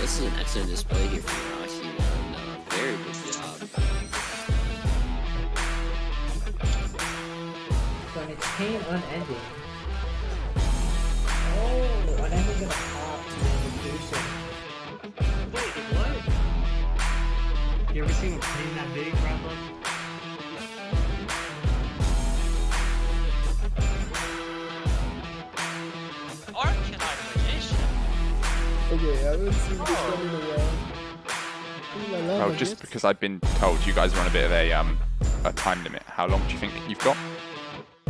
this is an excellent display here from Rashi. Very good job. So an chain unending. Oh, unending gonna pop vacation. Wait, what? You ever seen a plane that big, Bravo? Arcanine Magician? Okay, I haven't seen this one in a while. Ooh la la, Well, my just bits. because I've been told you guys are on a bit of a time limit. How long do you think you've got?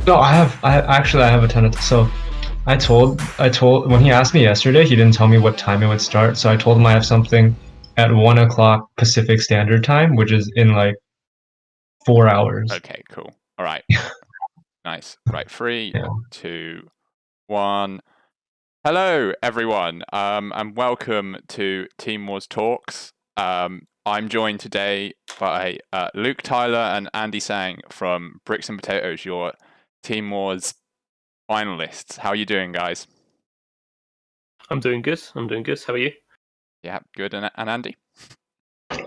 No, I have a ton of. So, I told when he asked me yesterday, he didn't tell me what time it would start. So I told him I have something at 1 o'clock Pacific Standard Time, which is in like 4 hours. Okay, cool. All right. Nice. Right, 3, Yeah. 2, 1. Hello, everyone, and welcome to Team Wars Talks. I'm joined today by Luke Tyler and AndyTsang from Bricks and Potatoes, your Team Wars finalists. How are you doing, guys? I'm doing good. How are you? Yeah, good. And Andy?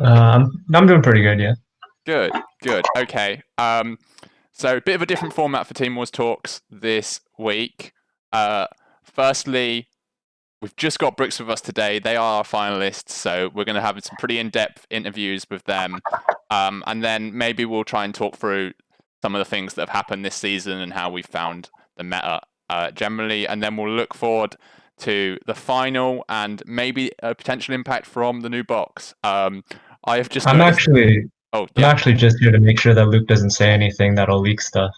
I'm doing pretty good, yeah. Good. Okay. So a bit of a different format for Team Wars Talks this week. Firstly, we've just got Bricks with us today. They are our finalists, so we're going to have some pretty in-depth interviews with them. And then maybe we'll try and talk through some of the things that have happened this season and how we found the meta generally. And then we'll look forward to the final and maybe a potential impact from the new box. I'm actually just here to make sure that Luke doesn't say anything that'll leak stuff.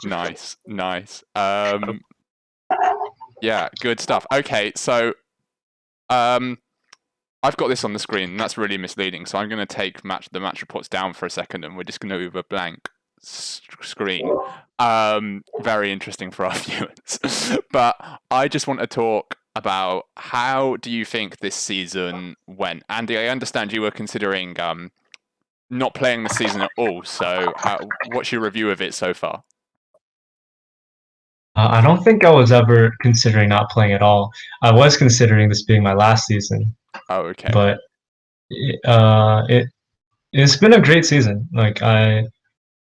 Nice. Yeah, good stuff. Okay, so I've got this on the screen, and that's really misleading. So I'm going to take the match reports down for a second, and we're just going to move a blank screen. Very interesting for our viewers. But I just want to talk about how do you think this season went? Andy, I understand you were considering not playing the season at all. So what's your review of it so far? I don't think I was ever considering not playing at all. I was considering this being my last season. Oh, okay. But it's been a great season. Like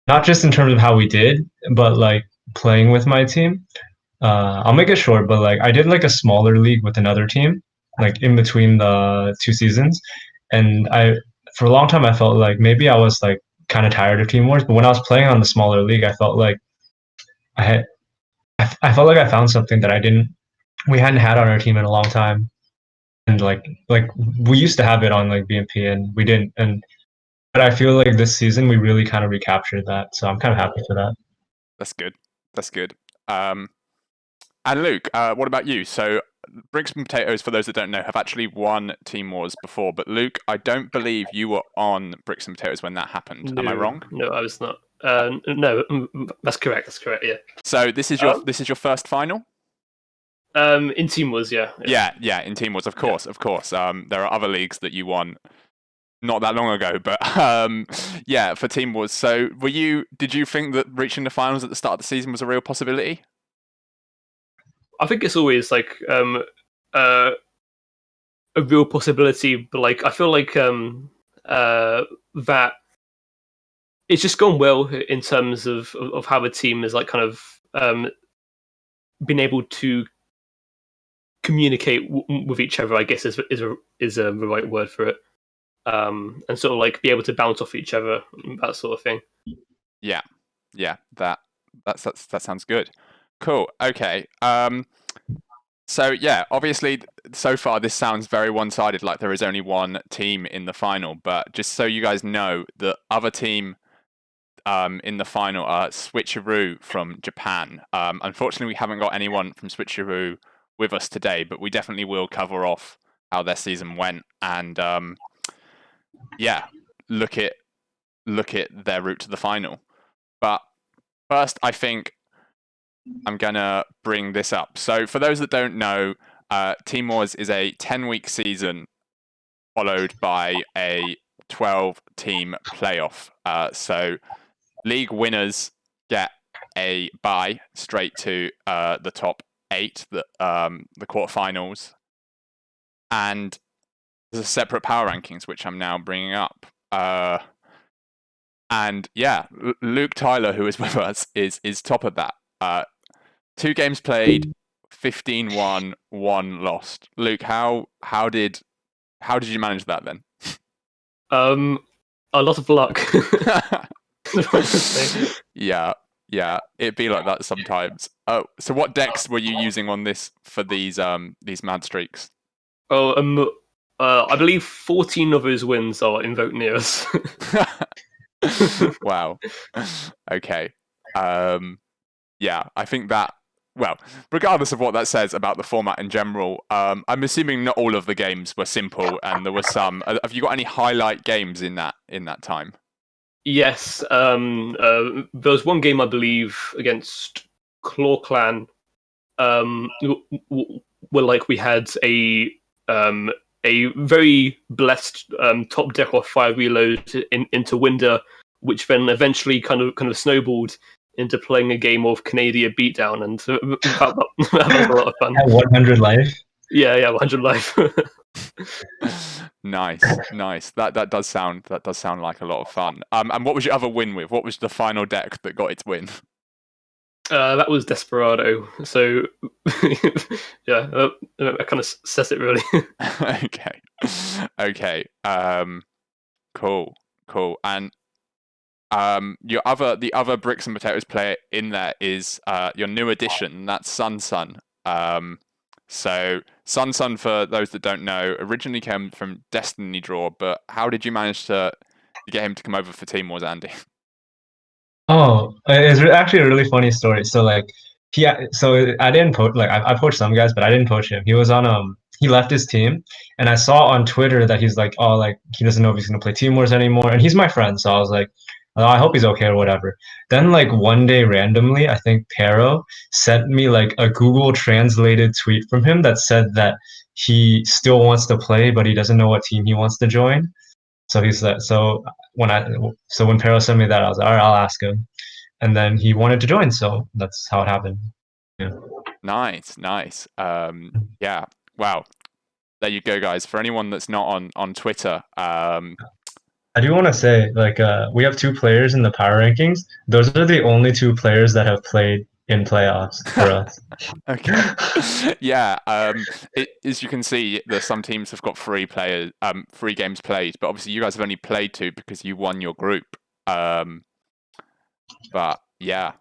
not just in terms of how we did, but like playing with my team. I'll make it short, but like I did like a smaller league with another team, like in between the 2 seasons, and for a long time I felt like maybe I was like kind of tired of Team Wars. But when I was playing on the smaller league, I felt like I felt like I found something that we hadn't had on our team in a long time, and like we used to have it on like BMP and we didn't, but I feel like this season we really kind of recaptured that, so I'm kind of happy for that. That's good. And Luke, what about you? So Bricks and Potatoes, for those that don't know, have actually won Team Wars before, but Luke, I don't believe you were on Bricks and Potatoes when that happened. No, am I wrong? No, I was not. No, that's correct. Yeah. So this is your first final? In Team Wars, yeah. Yeah, in Team Wars, of course. There are other leagues that you won not that long ago, but yeah, for Team Wars. So did you think that reaching the finals at the start of the season was a real possibility? I think it's always like a real possibility, but like I feel like that it's just gone well in terms of how the team is like kind of been able to communicate with each other, I guess is the right word for it, and sort of like be able to bounce off each other, that sort of thing. Yeah, that sounds good. Cool. Okay. So yeah, obviously, so far this sounds very one-sided, like there is only one team in the final. But just so you guys know, the other team in the final are Switcheroo from Japan. Unfortunately, we haven't got anyone from Switcheroo with us today, but we definitely will cover off how their season went and yeah, look at their route to the final. But first, I think I'm gonna bring this up. So for those that don't know, Team Wars is a 10-week season followed by a 12-team playoff. So league winners get a bye straight to the top 8, the quarterfinals, and there's a separate power rankings which I'm now bringing up. And yeah, Luke Tyler, who is with us, is top of that. 2 games played, 15-1, 1 lost. Luke, how did you manage that then? A lot of luck. Yeah, it'd be like that sometimes. Oh, so what decks were you using on this for these mad streaks? Oh, I believe 14 of his wins are Invoke Neos. Wow. Okay. Yeah, I think that. Well, regardless of what that says about the format in general, I'm assuming not all of the games were simple, and there were some. Have you got any highlight games in that time? Yes. There was one game I believe against Claw Clan. Where like we had a very blessed top deck of 5 reload into Winder, which then eventually kind of snowballed into playing a game of Canadian Beatdown, and that was a lot of fun. At 100 life. Yeah, 100 life. Nice. That does sound like a lot of fun. And what was your other win with? What was the final deck that got its win? That was Desperado. So yeah, that kind of says it really. Okay. Cool. And the other bricks and potatoes player in there is your new addition. That's Sun. So Sun, for those that don't know, originally came from Destiny Draw, but how did you manage to get him to come over for Team Wars, Andy? Oh, it's actually a really funny story. So like so I didn't poach, like I poached some guys, but I didn't poach him. He was on he left his team, and I saw on Twitter that he's like, oh, like he doesn't know if he's gonna play Team Wars anymore, and he's my friend, so I was like, oh, I hope he's okay or whatever. Then like one day randomly, I think Pero sent me like a Google translated tweet from him that said that he still wants to play, but he doesn't know what team he wants to join. So he's like, so when Pero sent me that, I was like, all right, I'll ask him, and then he wanted to join, so that's how it happened. Yeah. Nice. Yeah. Wow. There you go, guys. For anyone that's not on Twitter, I do want to say, like, we have 2 players in the power rankings. Those are the only 2 players that have played in playoffs for us. Okay. Yeah. As you can see, some teams have got 3 games played, but obviously you guys have only played 2 because you won your group. But yeah,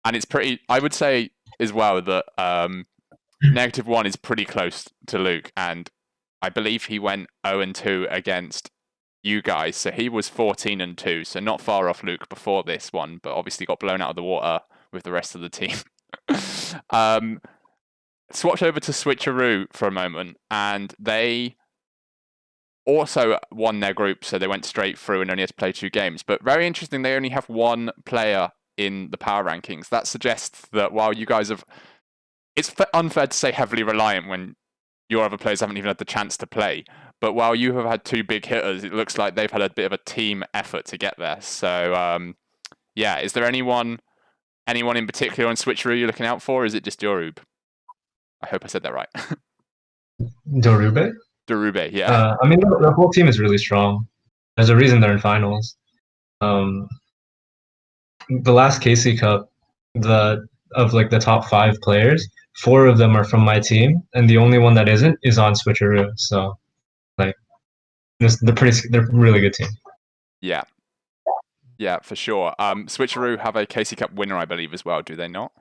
and it's pretty. I would say as well that -1 is pretty close to Luke, and I believe he went 0-2 against you guys, so he was 14-2, so not far off Luke before this one, but obviously got blown out of the water with the rest of the team. Swatch over to Switcheroo for a moment, and they also won their group, so they went straight through and only had to play 2 games. But very interesting, they only have 1 player in the power rankings. That suggests that while you guys have, it's unfair to say heavily reliant when your other players haven't even had the chance to play. But while you have had 2 big hitters, it looks like they've had a bit of a team effort to get there. So yeah, is there anyone in particular on Switcheroo you're looking out for? Or is it just Dorube? I hope I said that right. Dorube? Dorube, yeah. I mean, the whole team is really strong. There's a reason they're in finals. The last KC Cup, of like the top 5 players, 4 of them are from my team, and the only one that isn't is on Switcheroo. So, like, they're a really good team. Yeah, for sure. Switcheroo have a KC Cup winner, I believe, as well. Do they not?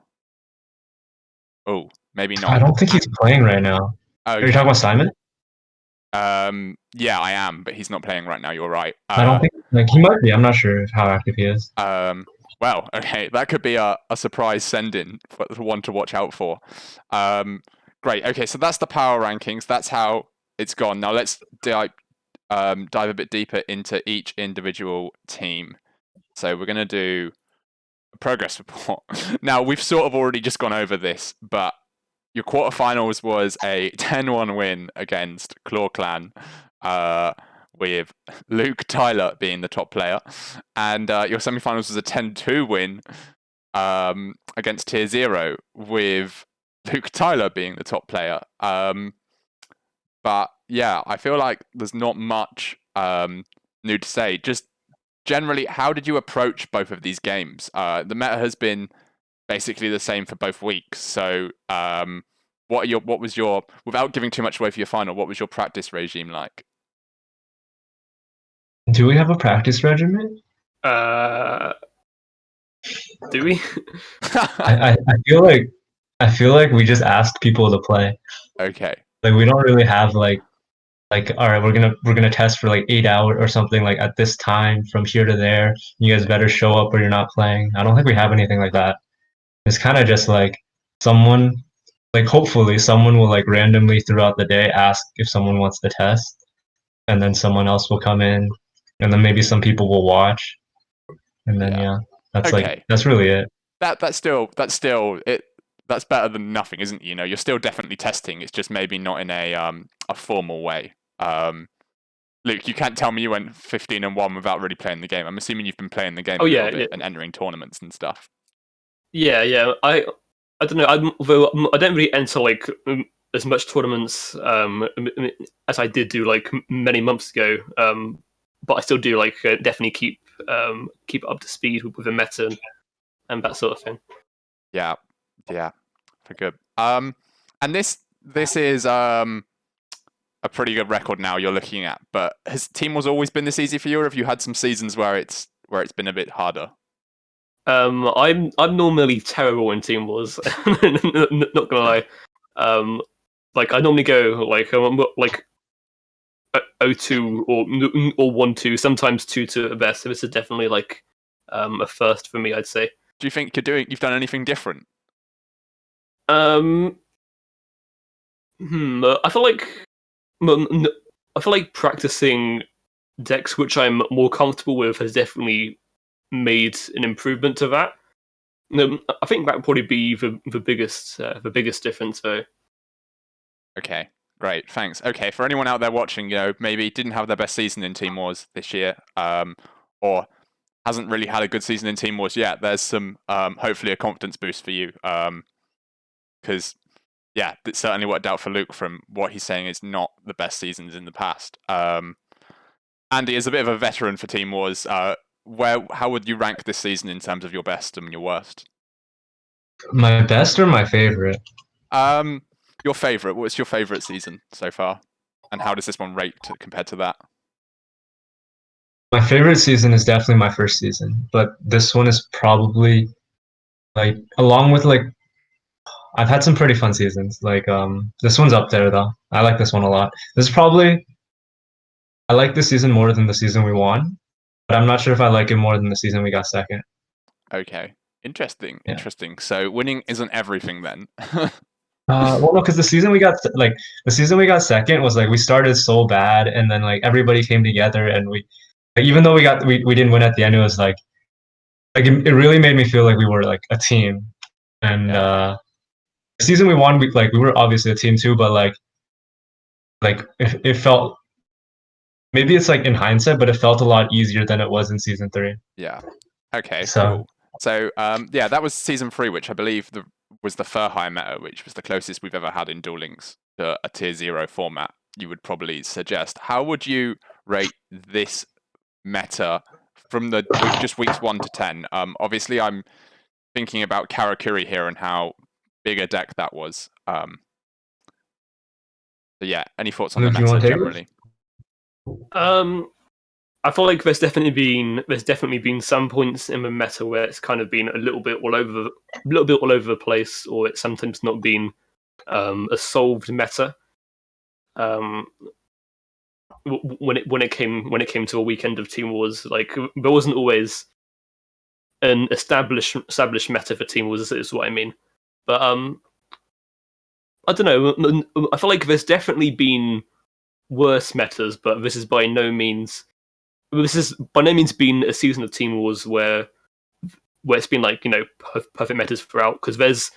Oh, maybe not. I don't think he's playing right now. Okay. Are you talking about Simon? Yeah, I am, but he's not playing right now. You're right. I don't think he might be. I'm not sure how active he is. Well, okay, that could be a surprise send-in for one to watch out for. Great. Okay, so that's the power rankings. That's how it's gone. Now let's dive a bit deeper into each individual team. So we're going to do a progress report. Now, we've sort of already just gone over this, but your quarterfinals was a 10-1 win against Claw Clan, with Luke Tyler being the top player, and your semifinals was a 10-2 win against Tier 0 with Luke Tyler being the top player. But yeah, I feel like there's not much new to say. Just generally, how did you approach both of these games? The meta has been basically the same for both weeks. So, what was your, without giving too much away for your final, what was your practice regime like? Do we have a practice regimen? Do we? I feel like we just asked people to play. Okay. Like we don't really have like all right, we're gonna test for like 8 hours or something like at this time from here to there. You guys better show up or you're not playing. I don't think we have anything like that. It's kind of just like someone, like hopefully someone will like randomly throughout the day ask if someone wants to test, and then someone else will come in, and then maybe some people will watch, and then Yeah. that's Okay. like that's really it. That's still it. That's better than nothing, isn't it? You know, you're still definitely testing. It's just maybe not in a formal way. Luke, you can't tell me you went 15-1 without really playing the game. I'm assuming you've been playing the game a little bit and entering tournaments and stuff. Yeah. I don't know. I don't really enter like as much tournaments as I did do like many months ago. But I still do like definitely keep up to speed with the meta and that sort of thing. Yeah, for good. And this is a pretty good record now you're looking at. But has Team Wars always been this easy for you, or have you had some seasons where it's been a bit harder? I'm normally terrible in Team Wars. Not gonna lie. Like I normally go like 0-2 or 1-2, sometimes 2-2 at best. So this is definitely like a first for me, I'd say. Do you think you've done anything different? I feel like practicing decks which I'm more comfortable with has definitely made an improvement to that. I think that would probably be the biggest difference, though. Okay, great, thanks. Okay, for anyone out there watching, you know, maybe didn't have their best season in Team Wars this year, or hasn't really had a good season in Team Wars yet, there's some hopefully a confidence boost for you, because yeah, it certainly worked out for Luke from what he's saying is not the best seasons in the past. Andy is a bit of a veteran for Team Wars. How would you rank this season in terms of your best and your worst? My best or my favorite? Your favorite. What's your favorite season so far, and how does this one rate compared to that? My favorite season is definitely my first season, but this one is probably like along with like I've had some pretty fun seasons. Like this one's up there though. I like this one a lot. This is probably I like this season more than the season we won, but I'm not sure if I like it more than the season we got second. Okay, interesting. Yeah. Interesting. So winning isn't everything then. Well, no, because the season we got second was like we started so bad, and then like everybody came together, and we like, even though we didn't win at the end, it was like it really made me feel like we were like a team, and the season we won, we were obviously a team too, but like it felt maybe it's like in hindsight, but it felt a lot easier than it was in season 3. Yeah. Okay. So, cool. So yeah, that was season 3, which I believe was the Furhigh meta, which was the closest we've ever had in Duel Links to a tier 0 format. You would probably suggest. How would you rate this meta from the just weeks 1 to 10? Obviously, I'm thinking about Karakuri here and how big a deck that was. So yeah, any thoughts on the meta generally? I feel like there's definitely been some points in the meta where it's kind of been a little bit all over the place, or it's sometimes not been a solved meta. When it came to a weekend of Team Wars, like there wasn't always an established meta for Team Wars, is what I mean. But I don't know. I feel like there's definitely been worse metas, but this has by no means been a season of Team Wars where it's been like, you know, perfect metas throughout. Because there's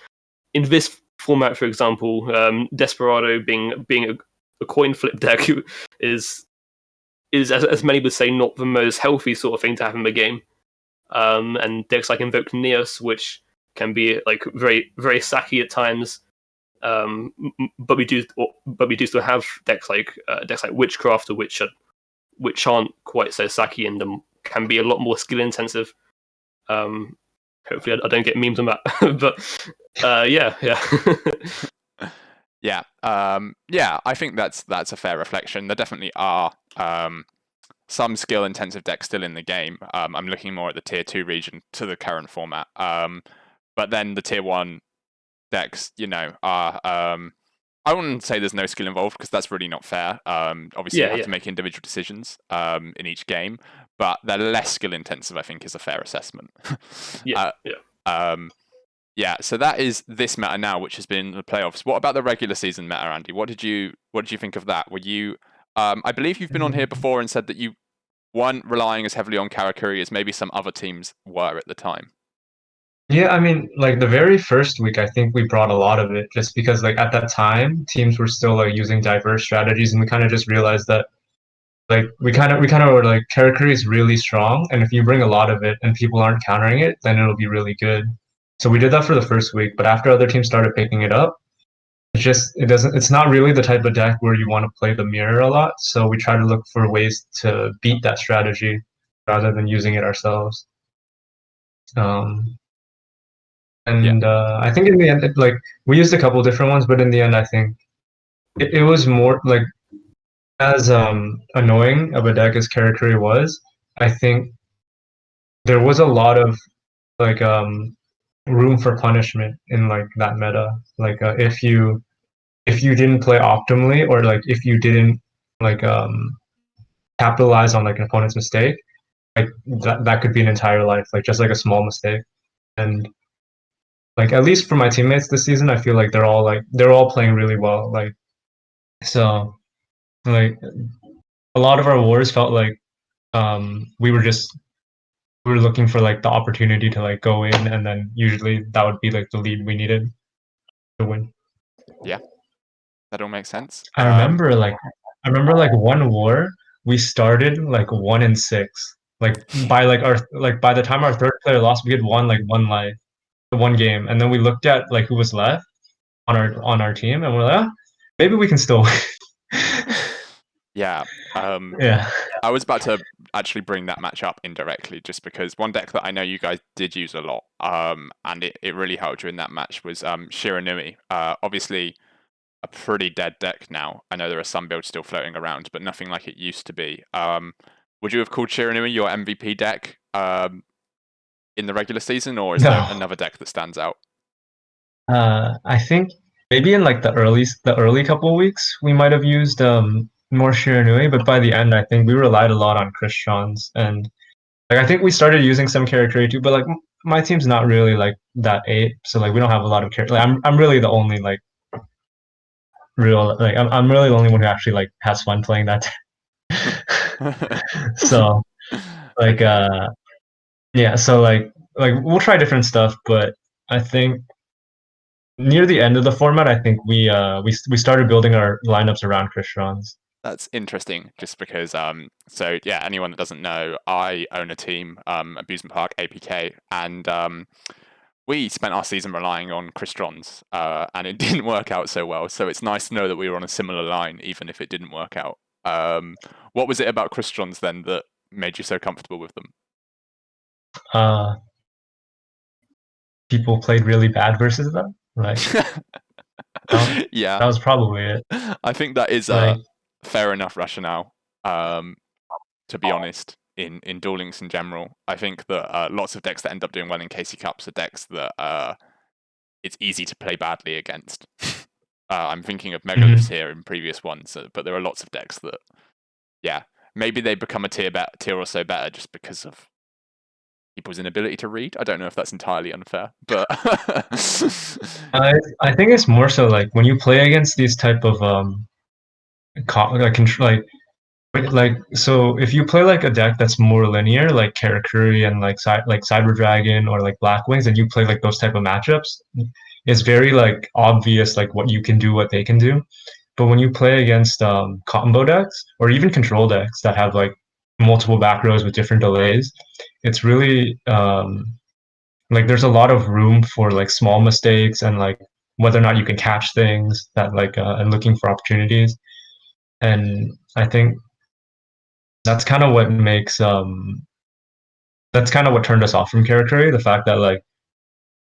in this format, for example, Desperado being a coin flip deck is as many would say not the most healthy sort of thing to have in the game. And decks like Invoke Neos, which can be like very very sacky at times, But we do still have decks like Witchcraft or Witcher, which aren't quite so sacky and can be a lot more skill intensive. Hopefully, I don't get memes on that. But yeah. Yeah, I think that's a fair reflection. There definitely are some skill-intensive decks still in the game. I'm looking more at the Tier 2 region to the current format. But then the Tier 1 decks, are... I wouldn't say there's no skill involved, because that's really not fair. Obviously, you have to make individual decisions in each game, but they're less skill-intensive, I think, is a fair assessment. So that is this meta now, which has been the playoffs. What about the regular season meta, Andy? What did you think of that? Were you... I believe you've been on here before and said that you weren't relying as heavily on Karakuri as maybe some other teams were at the time. Yeah, I mean, like the very first week, I think we brought a lot of it just because, like, at that time, teams were still like using diverse strategies, and we kind of just realized that, like, we kind of were like, Karakuri is really strong, and if you bring a lot of it and people aren't countering it, then it'll be really good. So we did that for the first week, but after other teams started picking it up, it's not really the type of deck where you want to play the mirror a lot. So we try to look for ways to beat that strategy rather than using it ourselves. I think in the end, like, we used a couple different ones, but in the end, I think it was more like, as annoying of a deck as Karakuri was, I think there was a lot of like room for punishment in like that meta. Like if you didn't play optimally, or like if you didn't like capitalize on like an opponent's mistake, like that could be an entire life, like just like a small mistake. And like, at least for my teammates this season, I feel like they're all playing really well. Like, so like a lot of our wars felt like we were looking for like the opportunity to like go in, and then usually that would be like the lead we needed to win. Yeah, that all makes sense. I remember like one war we started like 1-6. Like by the time our third player lost, we had won like one life, one game, and then we looked at like who was left on our team, and we're like, oh, maybe we can still win. Yeah. Yeah. I was about to actually bring that match up indirectly, just because one deck that I know you guys did use a lot, and it really helped you in that match, was Shiranui. Obviously, a pretty dead deck now. I know there are some builds still floating around, but nothing like it used to be. Would you have called Shiranui your MVP deck in the regular season, or is there another deck that stands out? I think maybe in like the early couple of weeks we might have used more Shiranui, but by the end I think we relied a lot on Christians, and like I think we started using some Karakuri too, but like my team's not really like that ape, so like we don't have a lot of character. Like, I'm really the only like real, like I'm really the only one who actually like has fun playing that. So like yeah, so like we'll try different stuff, but I think near the end of the format, I think we started building our lineups around Christians. That's interesting, just because so yeah, anyone that doesn't know, I own a team, Abusement Park APK, and we spent our season relying on Christrons, and it didn't work out so well. So it's nice to know that we were on a similar line, even if it didn't work out. What was it about Christrons then that made you so comfortable with them? People played really bad versus them. Like, yeah, that was probably it. I think that is a fair enough rationale. To be honest, in Duel Links in general, I think that lots of decks that end up doing well in KC Cups are decks that it's easy to play badly against. I'm thinking of Megaliths here in previous ones, but there are lots of decks that, yeah, maybe they become a tier or so better just because of people's inability to read. I don't know if that's entirely unfair, but I think it's more so like when you play against these type of so if you play like a deck that's more linear, like Karakuri and like Cyber Dragon or like Black Wings, and you play like those type of matchups, it's very like obvious like what you can do, what they can do. But when you play against combo decks or even control decks that have like multiple back rows with different delays, it's really like there's a lot of room for like small mistakes and like whether or not you can catch things that and looking for opportunities. And I think that's kind of what makes that's kind of what turned us off from Karakuri, the fact that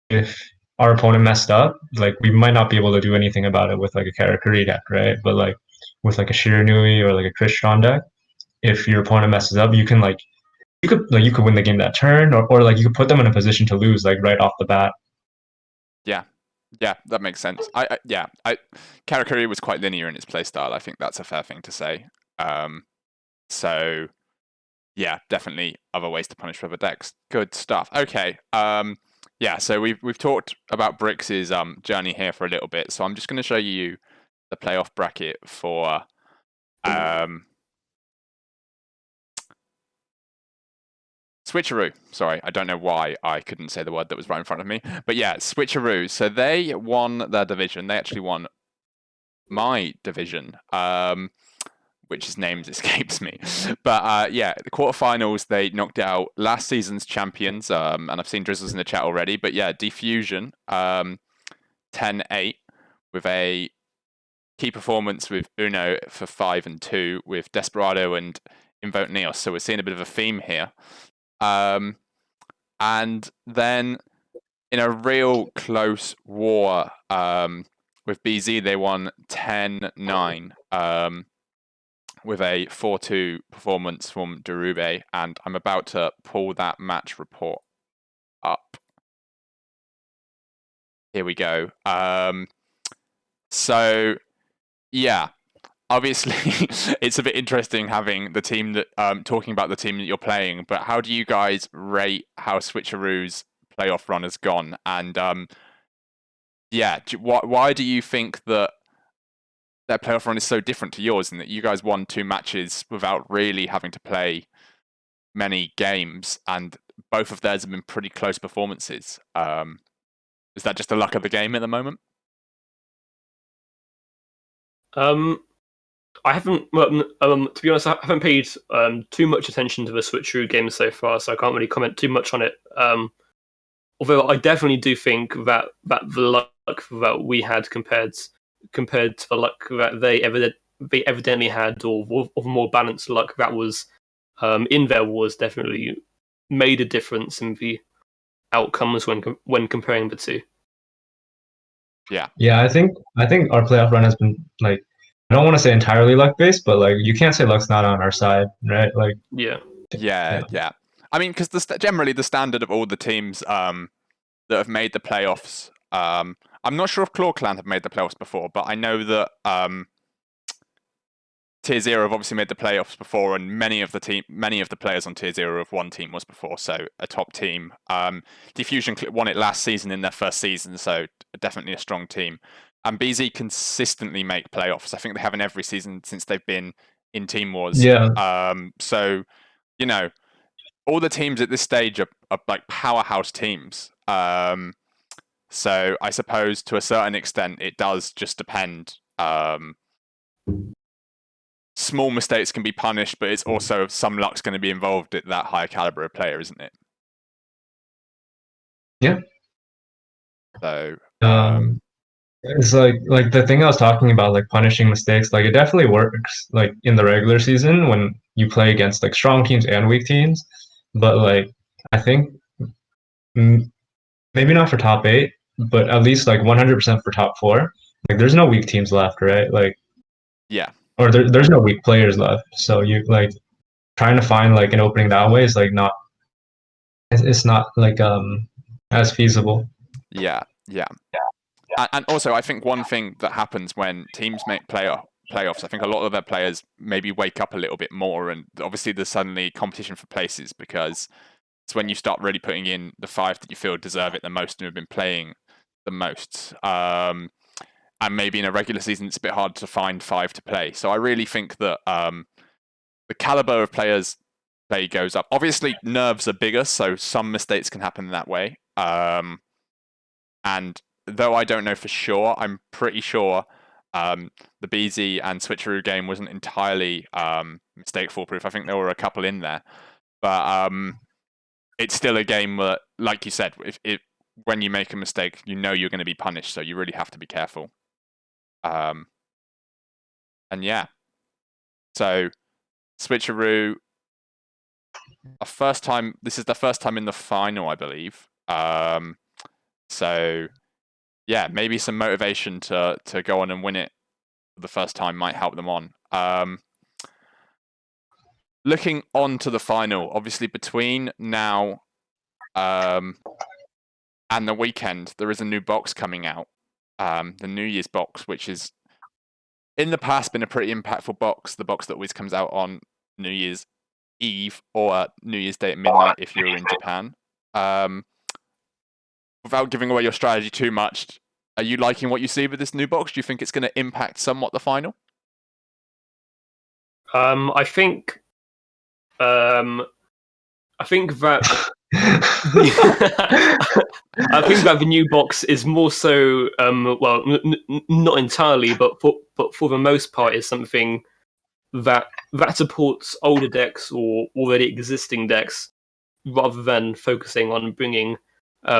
if our opponent messed up, we might not be able to do anything about it with a Karakuri deck, right? But with a Shiranui or a Krishnan deck, if your opponent messes up, you can you could win the game that turn, or you could put them in a position to lose right off the bat. Yeah, that makes sense. Karakuri was quite linear in its playstyle. I think that's a fair thing to say. So yeah, definitely other ways to punish other decks. Good stuff. Okay. So we've talked about Brix's journey here for a little bit. So I'm just going to show you the playoff bracket for Switcheroo. Sorry, I don't know why I couldn't say the word that was right in front of me. But yeah, Switcheroo. So they won their division. They actually won my division, which his name escapes me. But the quarterfinals, they knocked out last season's champions. And I've seen Drizzles in the chat already. But yeah, Diffusion, 10-8, with a key performance with Uno for 5 and 2, with Desperado and Invoke Neos. So we're seeing a bit of a theme here. And then in a real close war with BZ, they won 10-9 with a 4-2 performance from Darube. And I'm about to pull that match report up. Here we go. So, yeah. Obviously, it's a bit interesting having the team that talking about the team that you're playing. But how do you guys rate how Switcheroo's playoff run has gone? And why do you think that their playoff run is so different to yours, and that you guys won 2 matches without really having to play many games, and both of theirs have been pretty close performances? Is that just the luck of the game at the moment? I haven't, to be honest, I haven't paid too much attention to the Switcheroo game so far, so I can't really comment too much on it. Although I definitely do think that the luck that we had compared to the luck that they evidently had, or more balanced luck that was in their wars, definitely made a difference in the outcomes when comparing the two. Yeah. Yeah, I think our playoff run has been I don't want to say entirely luck based, but you can't say luck's not on our side, right? Yeah. I mean, because generally the standard of all the teams that have made the playoffs. I'm not sure if Claw Clan have made the playoffs before, but I know that Tier 0 have obviously made the playoffs before, and many of the players on Tier 0 have won Team Wars before, so a top team. Diffusion won it last season in their first season, so definitely a strong team. And BZ consistently make playoffs. I think they have in every season since they've been in Team Wars. Yeah. So, all the teams at this stage are powerhouse teams. So I suppose to a certain extent it does just depend. Small mistakes can be punished, but it's also some luck's going to be involved at that higher caliber of player, isn't it? Yeah. So it's the thing I was talking about, punishing mistakes. It definitely works in the regular season when you play against strong teams and weak teams. But I think maybe not for top 8, but at least 100% for top 4. There's no weak teams left, right? Yeah. Or there's no weak players left. So you trying to find an opening that way is not. It's not as feasible. Yeah. And also, I think one thing that happens when teams make playoffs, I think a lot of their players maybe wake up a little bit more, and obviously there's suddenly competition for places, because it's when you start really putting in the 5 that you feel deserve it the most and have been playing the most. And maybe in a regular season, it's a bit hard to find 5 to play. So I really think that the caliber of players play goes up. Obviously, nerves are bigger, so some mistakes can happen that way. And though I don't know for sure, I'm pretty sure the BZ and Switcheroo game wasn't entirely mistake foolproof. I think there were a couple in there. But it's still a game that, like you said, when you make a mistake, you know you're going to be punished, so you really have to be careful. And yeah, so switcheroo. This is the first time in the final, I believe. So yeah, maybe some motivation to go on and win it for the first time might help them on. Looking on to the final, obviously between now and the weekend, there is a new box coming out, the New Year's box, which is in the past been a pretty impactful box. The box that always comes out on New Year's Eve or New Year's Day at midnight if you're in Japan. Without giving away your strategy too much, are you liking what you see with this new box? Do you think it's going to impact somewhat the final? I think that I think that the new box is more so well, not entirely, but for the most part, is something that supports older decks or already existing decks, rather than focusing on bringing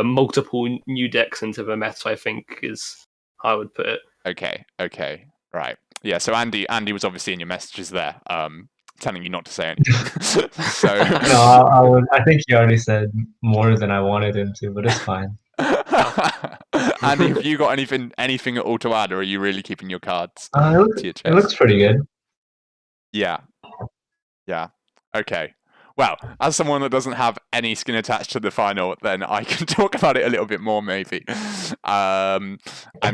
multiple new decks into the meta. I think is how I would put it. Okay, right. Yeah, so Andy was obviously in your messages there, telling you not to say anything. So No, I think he already said more than I wanted him to, but it's fine. Andy, have you got anything at all to add, or are you really keeping your cards It to your chest? looks pretty good. Yeah. Okay. Well, as someone that doesn't have any skin attached to the final, then I can talk about it a little bit more, maybe, and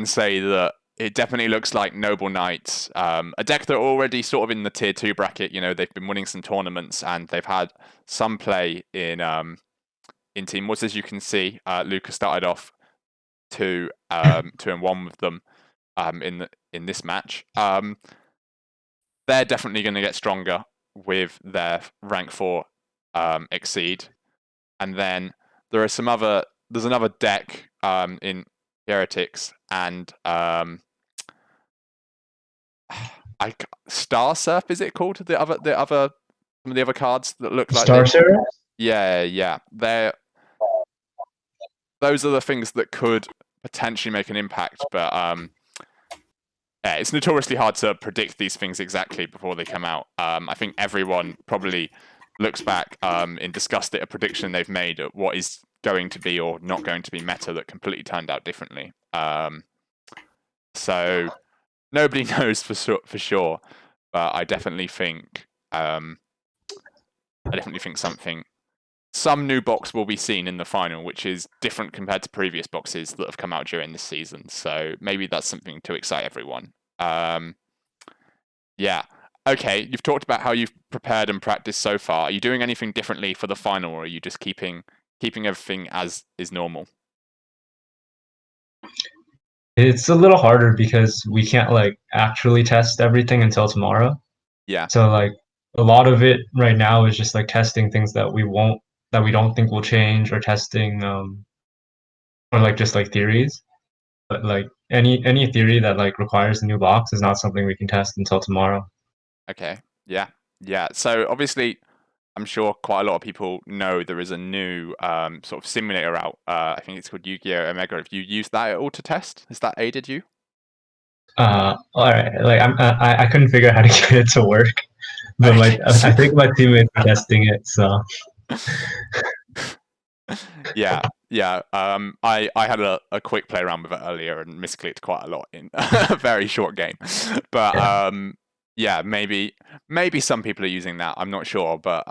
say that it definitely looks like Noble Knights, a deck that are already sort of in the tier 2 bracket. You know, they've been winning some tournaments and they've had some play in Team Woods, as you can see. Luca started off 2-1 with them in this match. They're definitely going to get stronger with their rank 4 exceed, and then there's another deck in Heretics, and Star Surf, is it called? Some of the other cards that look like Star Surf? Yeah. Those are the things that could potentially make an impact, but yeah, it's notoriously hard to predict these things exactly before they come out. I think everyone probably looks back in disgust at a prediction they've made at what is going to be or not going to be meta that completely turned out differently. So nobody knows for sure, but I definitely think some new box will be seen in the final, which is different compared to previous boxes that have come out during this season. So maybe that's something to excite everyone. Yeah. Okay, you've talked about how you've prepared and practiced so far. Are you doing anything differently for the final, or are you just keeping everything as is normal? It's a little harder because we can't actually test everything until tomorrow. Yeah. So a lot of it right now is just testing things that we don't think will change, or testing or just theories. But any theory that requires a new box is not something we can test until tomorrow. Okay. Yeah. So obviously, I'm sure quite a lot of people know there is a new sort of simulator out. I think it's called Yu-Gi-Oh! Omega. Have you used that at all to test? Has that aided you? All right. I couldn't figure out how to get it to work, but I think my teammates are testing it. So yeah. I had a quick play around with it earlier and misclicked quite a lot in a very short game. But yeah, maybe some people are using that. I'm not sure, but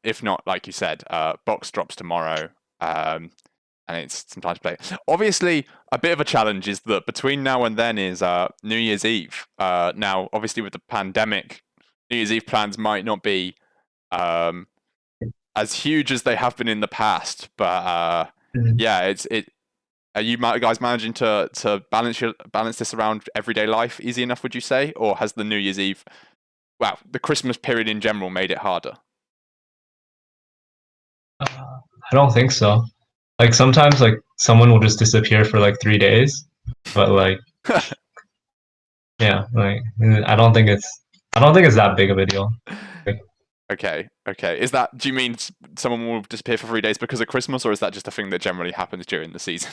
if not, like you said, box drops tomorrow, and it's some time to play. Obviously, a bit of a challenge is that between now and then is New Year's Eve. Now, obviously, with the pandemic, New Year's Eve plans might not be as huge as they have been in the past, but yeah, are you guys managing to balance this around everyday life easy enough, would you say? Or has the New Year's Eve, the Christmas period in general made it harder? I don't think so. Sometimes someone will just disappear for 3 days, but yeah, I don't think it's that big of a deal. Okay. Is that? Do you mean someone will disappear for 3 days because of Christmas, or is that just a thing that generally happens during the season?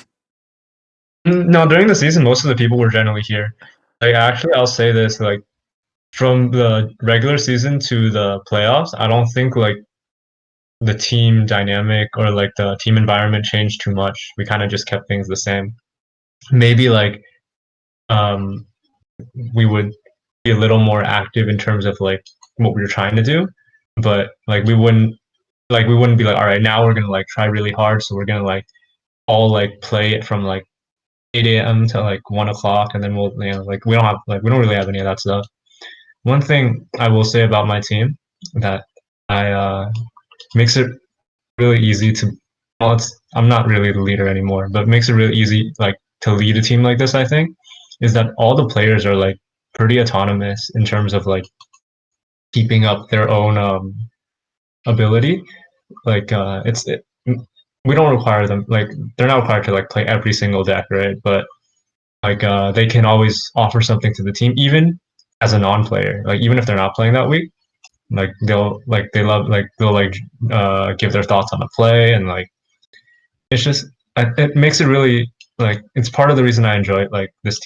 No, during the season, most of the people were generally here. Like, actually, I'll say this: like, from the regular season to the playoffs, I don't think like the team dynamic or like the team environment changed too much. We kind of just kept things the same. Maybe like um, we would be a little more active in terms of like what we were trying to do, but like we wouldn't be like, all right, now we're gonna like try really hard, so we're gonna like all like play it from like 8 a.m. to like 1 o'clock, and then we'll like we don't really have any of that stuff. One thing I will say about my team that I makes it really easy to well, I'm not really the leader anymore, but makes it really easy like to lead a team like this, I think, is that all the players are like pretty autonomous in terms of like keeping up their own ability. Like we don't require them like they're not required to like play every single deck, right? But like they can always offer something to the team, even as a non-player. Like even if they're not playing that week, like they'll like give their thoughts on the play, and like it's just it makes it really like it's part of the reason I enjoy like this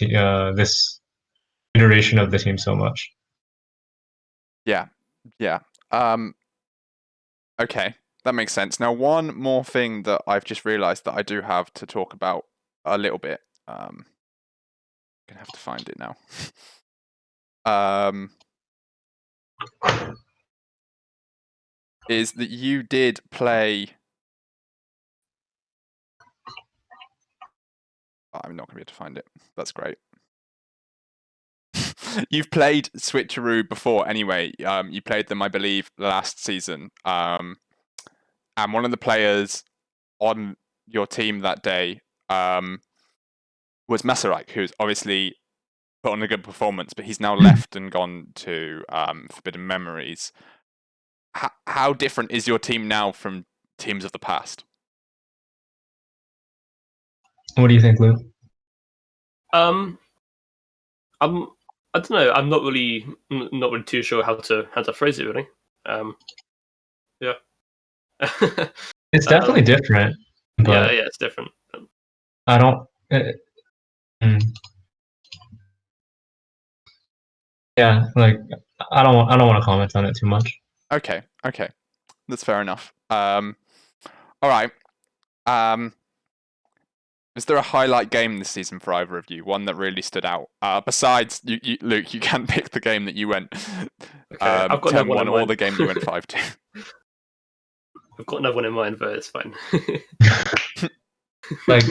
iteration of the team so much. Yeah. Okay, that makes sense. Now, one more thing that I've just realised that I do have to talk about a little bit. Gonna have to find it now. Is that you did play? Oh, I'm not gonna be able to find it. That's great. You've played Switcheroo before, anyway. You played them, I believe, last season. And one of the players on your team that day was Masaryk, who's obviously put on a good performance, but he's now left and gone to Forbidden Memories. How different is your team now from teams of the past? What do you think, Luke? I don't know. I'm not really too sure how to phrase it really. Yeah. It's definitely different, but yeah, it's different. I don't. Yeah, like I don't want to comment on it too much. Okay, that's fair enough. All right. Was there a highlight game this season for either of you? One that really stood out? Besides, you, Luke, you can pick the game that you went I've got another one or the game you went 5-2. I've got another one in mind, but it's fine. Like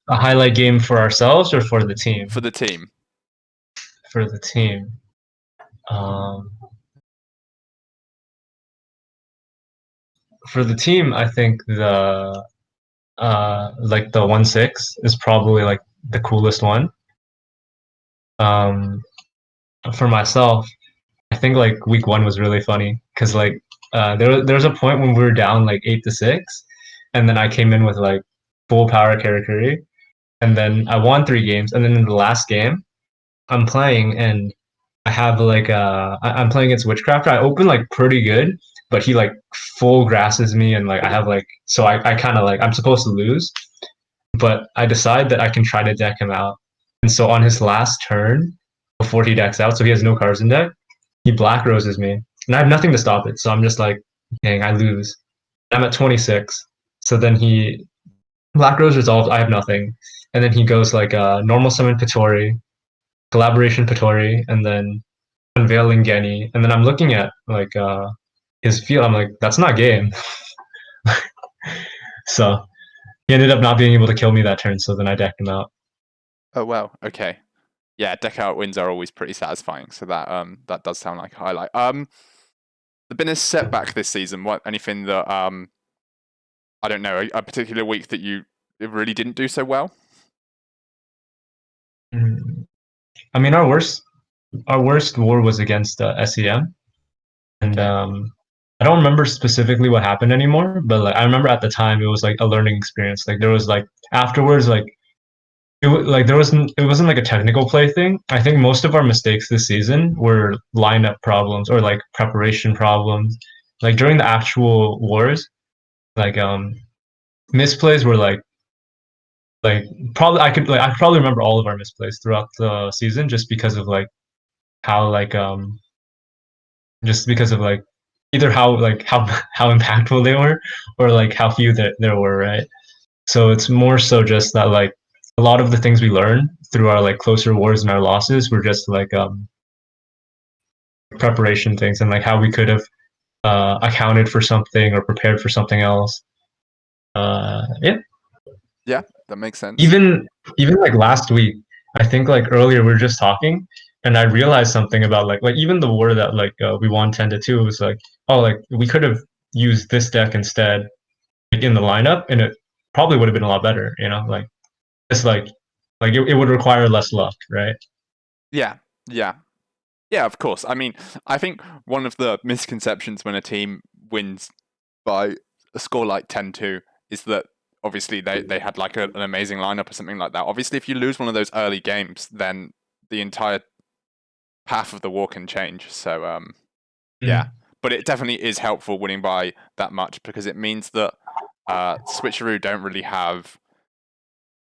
a highlight game for ourselves or for the team? For the team. For the team. For the team, I think the like the 1-6 is probably like the coolest one. For myself, I think like week 1 was really funny because like there was a point when we were down like 8-6, and then I came in with like full power Karakuri, and then I won 3 games, and then in the last game, I'm playing and I have like I'm playing against Witchcrafter. I open like pretty good, but he like full grasses me, and like I have like so I kind of like I'm supposed to lose, but I decide that I can try to deck him out. And so on his last turn, before he decks out, so he has no cards in deck, he black roses me, and I have nothing to stop it. So I'm just like, dang, I lose. I'm at 26. So then he black rose resolves. I have nothing, and then he goes like normal summon Patori, collaboration Patori, and then unveiling Genny, and then I'm looking at like his field. I'm like, that's not game. So he ended up not being able to kill me that turn. So then I decked him out. Oh well, okay. Yeah, deck out wins are always pretty satisfying. So that does sound like a highlight. There's been a setback this season. What anything that I don't know, a particular week that you really didn't do so well? I mean, our worst war was against SEM, and I don't remember specifically what happened anymore, but like I remember at the time it was like a learning experience. Like there was like afterwards, like it wasn't like a technical play thing. I think most of our mistakes this season were lineup problems or like preparation problems, like during the actual wars, like misplays were like probably I could probably remember all of our misplays throughout the season just because of like how like just because of like either how impactful they were or like how few there were, right? So it's more so just that like a lot of the things we learned through our like closer wars and our losses were just like preparation things and like how we could have accounted for something or prepared for something else. Yeah. Yeah, that makes sense. Even like last week, I think like earlier we were just talking, and I realized something about like even the war that like we won 10-2. It was like, oh, like we could have used this deck instead like, in the lineup, and it probably would have been a lot better. You know, like it's like it would require less luck, right? Yeah, yeah. Yeah, of course. I mean, I think one of the misconceptions when a team wins by a score like 10-2 is that obviously they had like an amazing lineup or something like that. Obviously, if you lose one of those early games, then the entire path of the war can change. So, yeah. But it definitely is helpful winning by that much because it means that Switcheroo don't really have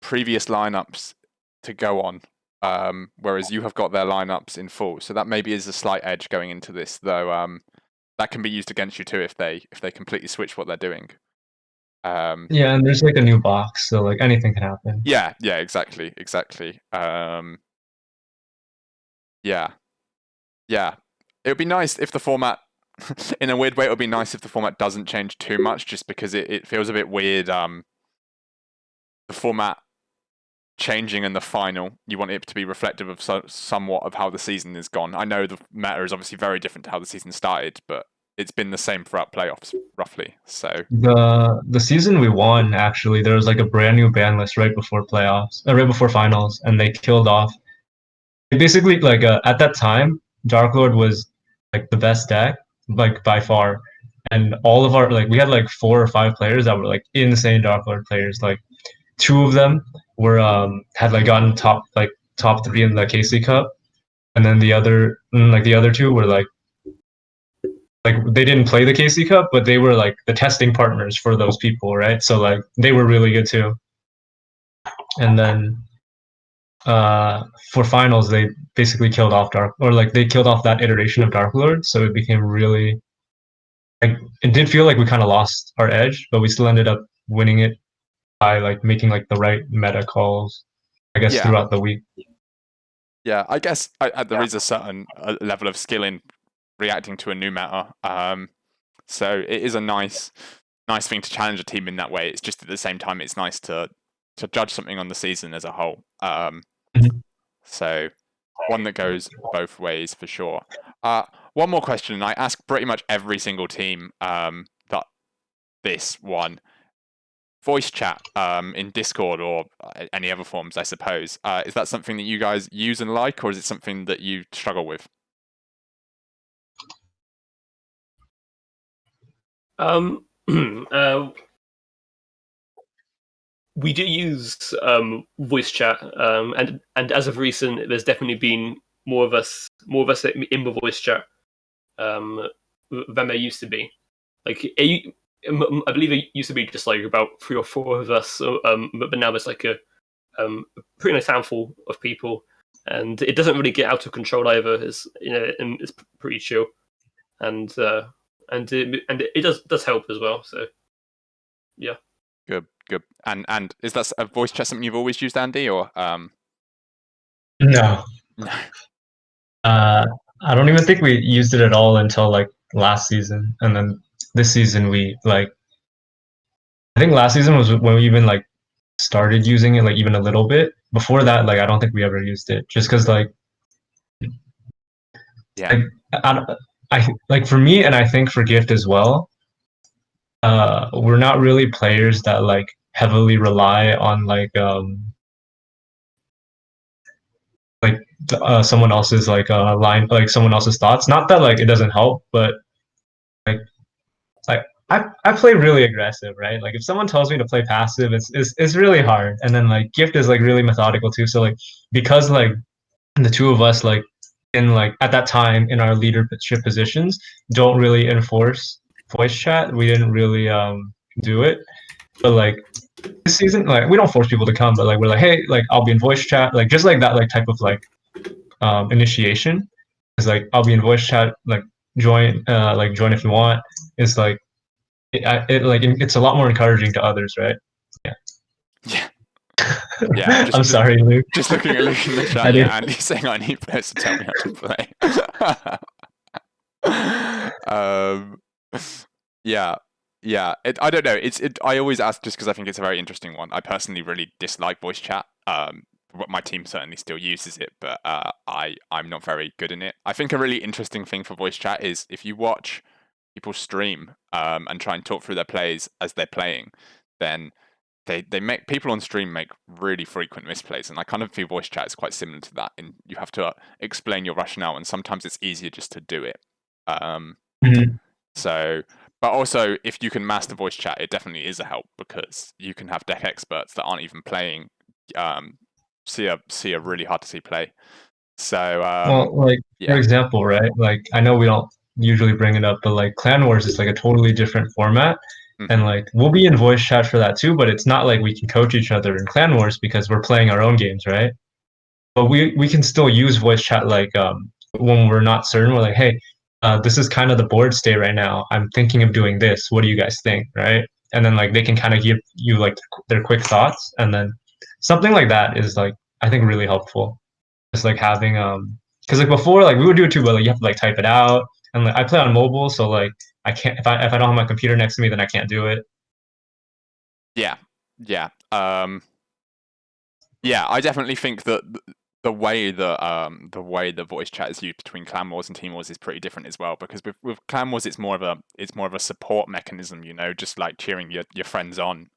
previous lineups to go on. Whereas you have got their lineups in full, so that maybe is a slight edge going into this, though. That can be used against you too if they completely switch what they're doing. Yeah, and there's like a new box, so like anything can happen. Yeah, exactly. Yeah. It would be nice if the format, in a weird way, it would be nice if the format doesn't change too much, just because it feels a bit weird. The format changing in the final, you want it to be reflective of somewhat of how the season is gone. I know the meta is obviously very different to how the season started, but it's been the same throughout playoffs, roughly. So the season we won, actually, there was like a brand new ban list right before playoffs, right before finals, and they killed off. Basically, like at that time, Dark Lord was like the best deck, like by far, and all of our like we had like 4 or 5 players that were like insane Dark Lord players. Like 2 of them were had like gotten top 3 in the KC Cup, and then the other 2 were like they didn't play the KC Cup, but they were like the testing partners for those people, right? So like they were really good too. And then for finals, they basically killed off they killed off that iteration of Dark Lord, so it became really like it did feel like we kind of lost our edge, but we still ended up winning it by like making like the right meta calls, I guess, throughout the week. Yeah, I guess there is a certain level of skill in reacting to a new meta. So it is a nice thing to challenge a team in that way. It's just at the same time, it's nice to judge something on the season as a whole. So one that goes both ways for sure. One more question. I ask pretty much every single team that this one. Voice chat in Discord or any other forms, I suppose. Is that something that you guys use and like, or is it something that you struggle with? We do use voice chat, and as of recent, there's definitely been more of us in the voice chat than there used to be. Like I believe it used to be just like about 3 or 4 of us, but now there's like a pretty nice handful of people, and it doesn't really get out of control either. It's it's pretty chill, and it does help as well. So yeah. Good. And is that a voice chat something you've always used, Andy, or No. I don't even think we used it at all until like last season, and then this season we like. I think last season was when we even like started using it like even a little bit. Before that, like I don't think we ever used it, just because like yeah, I like for me and I think for Gift as well. We're not really players that like heavily rely on someone else's line, like someone else's thoughts. Not that like it doesn't help, but like I play really aggressive, right? Like if someone tells me to play passive, it's really hard. And then like Gift is like really methodical too. So like because like the 2 of us like in like at that time in our leadership positions don't really enforce voice chat, we didn't really do it. But like this season, like we don't force people to come, but like we're like, hey, like I'll be in voice chat, like just like that, like type of like initiation. It's like I'll be in voice chat, like join if you want. It's like it's a lot more encouraging to others, right? Yeah. Yeah. Yeah, I'm sorry, Luke. Just looking at Luke in the chat, yeah, Andy's saying I need players to tell me how to play. Yeah, I don't know. I always ask just because I think it's a very interesting one. I personally really dislike voice chat. My team certainly still uses it, but I'm not very good in it. I think a really interesting thing for voice chat is if you watch people stream and try and talk through their plays as they're playing, then they make people on stream make really frequent misplays, and I kind of feel voice chat is quite similar to that. And you have to explain your rationale, and sometimes it's easier just to do it. So, but also if you can master voice chat, it definitely is a help because you can have deck experts that aren't even playing see a really hard to see play. So, well, like for example, right? Like I know we don't usually bring it up, but like Clan Wars is like a totally different format. And like we'll be in voice chat for that too, but it's not like we can coach each other in Clan Wars because we're playing our own games, right? But we can still use voice chat like when we're not certain, we're like, hey, this is kind of the board state right now. I'm thinking of doing this. What do you guys think, right? And then like they can kind of give you like their quick thoughts, and then something like that is like I think really helpful. It's like having because like before like we would do it too, but like you have to like type it out, and like I play on mobile, so like I can't if I don't have my computer next to me, then I can't do it. Yeah. I definitely think that the way the voice chat is used between Clan Wars and Team Wars is pretty different as well. Because with Clan Wars, it's more of a support mechanism, you know, just like cheering your friends on.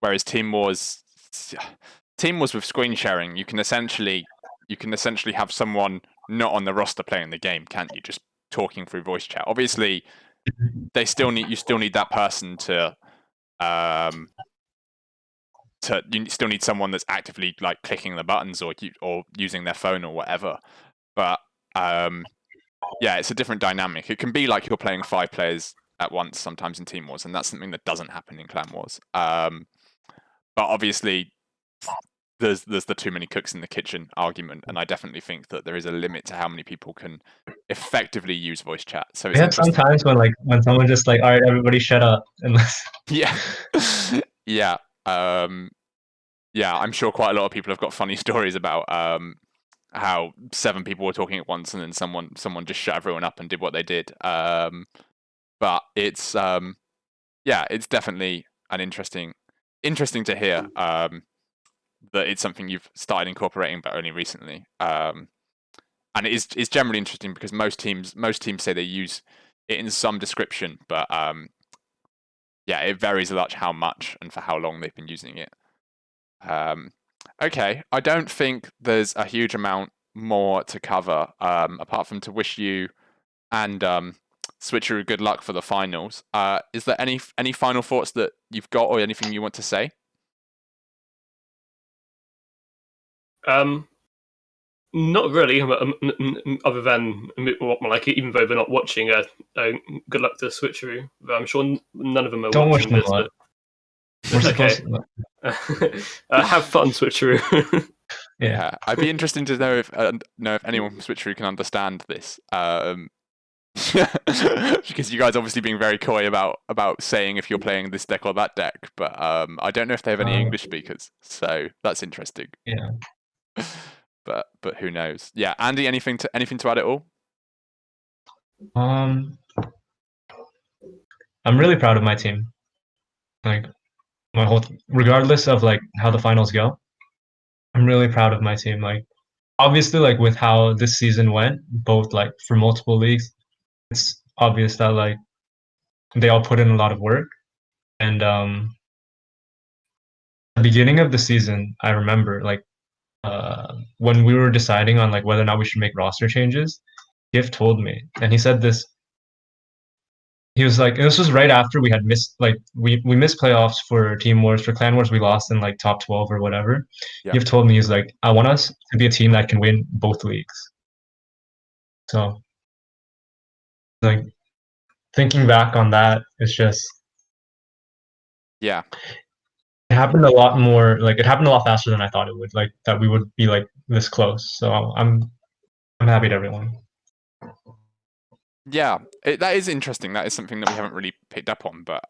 Whereas Team Wars with screen sharing, you can essentially have someone not on the roster playing the game, can't you? Just talking through voice chat. Obviously, you still need that person to you still need someone that's actively like clicking the buttons or using their phone or whatever. But it's a different dynamic. It can be like you're playing 5 players at once sometimes in Team Wars, and that's something that doesn't happen in Clan Wars. But obviously, there's the too many cooks in the kitchen argument, and I definitely think that there is a limit to how many people can effectively use voice chat. So it's sometimes when someone just like, all right, everybody shut up, unless yeah. I'm sure quite a lot of people have got funny stories about how 7 people were talking at once and then someone just shut everyone up and did what they did. But it's it's definitely an interesting to hear that it's something you've started incorporating, but only recently. And it's generally interesting because most teams say they use it in some description, but it varies a lot how much and for how long they've been using it. Okay, I don't think there's a huge amount more to cover, apart from to wish you and Switcheroo good luck for the finals. Is there any final thoughts that you've got or anything you want to say? Not really, other than like even though they're not watching, good luck to Switcheroo. But I'm sure none of them are don't watching wish this. them But okay. Have fun, Switcheroo. Yeah, I'd be interested to know if anyone from Switcheroo can understand this. Because you guys obviously being very coy about saying if you're playing this deck or that deck, but I don't know if they have any English speakers, so that's interesting. Yeah. But who knows? Yeah, Andy, anything to add at all? I'm really proud of my team. Like regardless of like how the finals go, I'm really proud of my team. Like obviously, like with how this season went, both like for multiple leagues, it's obvious that like they all put in a lot of work. And the beginning of the season, I remember like when we were deciding on like whether or not we should make roster changes, Gift told me, and he said this. He was like, this was right after we had missed like we missed playoffs for Team Wars. For Clan Wars, we lost in like top 12 or whatever. Yeah. Gift told me, he's like, I want us to be a team that can win both leagues. So like thinking back on that, it's just Yeah. it happened a lot more. Like it happened a lot faster than I thought it would. Like that we would be like this close. So I'm happy to everyone. Yeah, that is interesting. That is something that we haven't really picked up on. But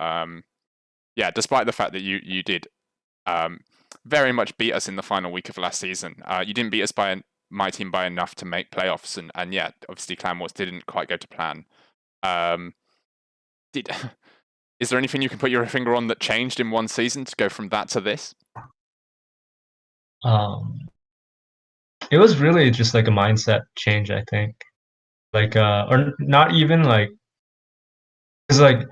yeah, despite the fact that you did very much beat us in the final week of last season, you didn't beat us by my team by enough to make playoffs, and yeah, obviously Clan Wars didn't quite go to plan. Is there anything you can put your finger on that changed in one season to go from that to this? It was really just like a mindset change, I think. Like or not even like, because like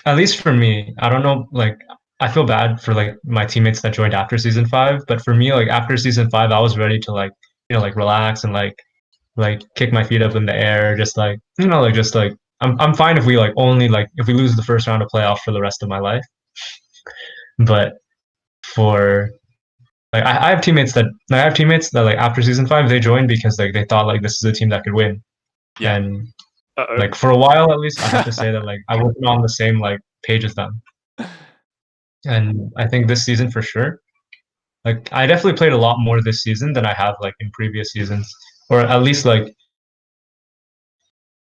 at least for me, I don't know, like I feel bad for like my teammates that joined after season 5, but for me, like after season 5, I was ready to like, you know, like relax and like kick my feet up in the air, just like, you know, like just like I'm fine if we like only like if we lose the first round of playoffs for the rest of my life. But for like I have teammates that like after season 5 they joined because like they thought like this is a team that could win. Yeah. And Uh-oh. like for a while at least, I have to say that like I wasn't on the same like page as them. And I think this season for sure, like I definitely played a lot more this season than I have like in previous seasons, or at least like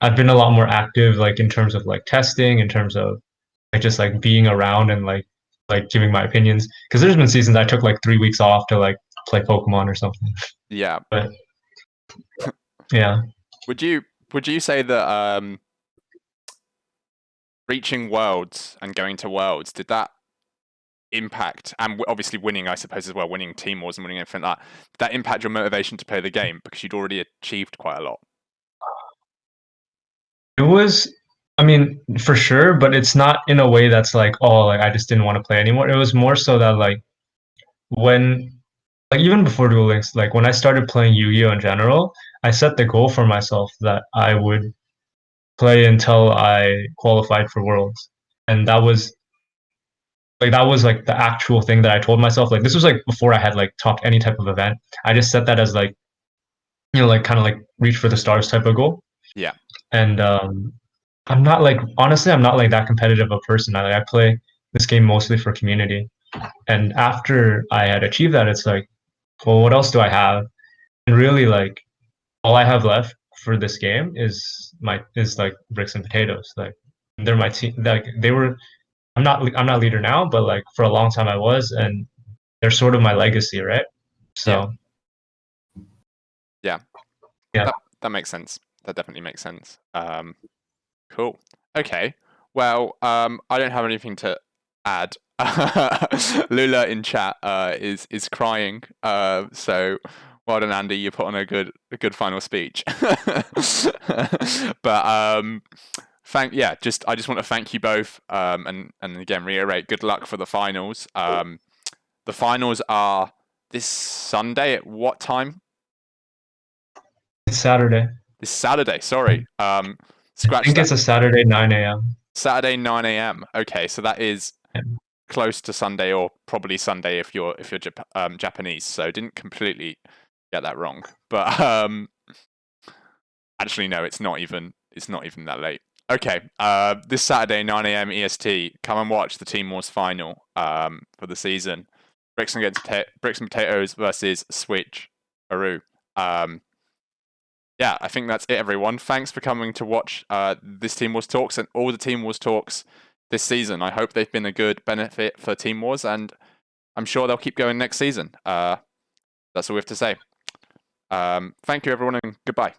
I've been a lot more active like in terms of like testing, in terms of like just like being around and like giving my opinions. Because there's been seasons I took like 3 weeks off to like play Pokemon or something. Yeah. But yeah. Would you say that reaching Worlds and going to Worlds, did that impact, and obviously winning, I suppose as well, winning Team Wars and winning everything like that, did that impact your motivation to play the game because you'd already achieved quite a lot? It was, I mean, for sure, but it's not in a way that's like, oh, like I just didn't want to play anymore. It was more so that like when, like even before Duel Links, like when I started playing Yu-Gi-Oh in general, I set the goal for myself that I would play until I qualified for Worlds, and that was like the actual thing that I told myself. Like this was like before I had like topped any type of event. I just set that as like, you know, like kind of like reach for the stars type of goal. Yeah. And I'm not like, honestly, I'm not like that competitive a person. I play this game mostly for community. And after I had achieved that, it's like, well, what else do I have? And really, like, all I have left for this game is like bricks and potatoes. Like, they're my team. Like, they were. I'm not leader now, but like for a long time I was, and they're sort of my legacy, right? So. Yeah. Yeah. That makes sense. That definitely makes sense. Cool. Okay. Well, I don't have anything to add. Lula in chat is crying. So well done, Andy. You put on a good final speech. But I just want to thank you both. And again reiterate good luck for the finals. The finals are this Sunday at what time? It's Saturday. This Saturday. Sorry. I think it's a Saturday 9 a.m. Saturday 9 a.m. Okay, so that is close to Sunday, or probably Sunday if you're Japanese. So didn't completely get that wrong, but actually no, it's not even that late. Okay, this Saturday 9 a.m. EST, come and watch the Team Wars final for the season. Bricks and Potatoes versus Switch Aru. Yeah, I think that's it, everyone. Thanks for coming to watch this Team Wars Talks and all the Team Wars Talks this season. I hope they've been a good benefit for Team Wars, and I'm sure they'll keep going next season. That's all we have to say. Thank you, everyone, and goodbye.